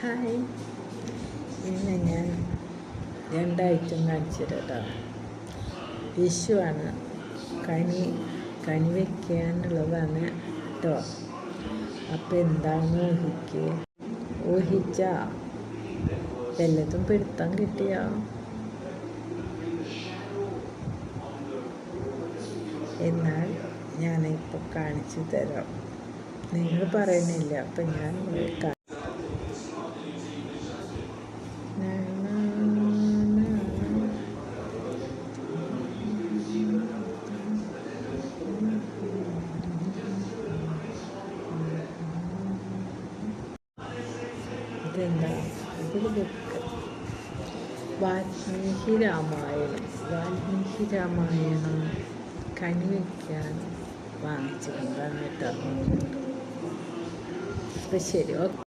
Hi, ഇന്ന് ഞാൻ രണ്ടായിട്ടും കാണിച്ചു തരാം. വിഷുവാണ്, കണി വയ്ക്കാനുള്ളതാണ് കേട്ടോ. അപ്പം എന്താണെന്ന് ഊഹിച്ചാ വല്ലതും പിടുത്തം കിട്ടിയോ? എന്നാൽ ഞാനിപ്പോൾ കാണിച്ചു തരാം. നിങ്ങൾ പറയുന്നില്ല, അപ്പം ഞാൻ ഇതെന്താ ഇതൊരു ബുക്ക്, വാൽമീകി രാമായണം കണി വയ്ക്കാൻ വാങ്ങിച്ചിട്ടുണ്ടാണ് കേട്ടോ. അപ്പം ശരി, ഓക്കെ.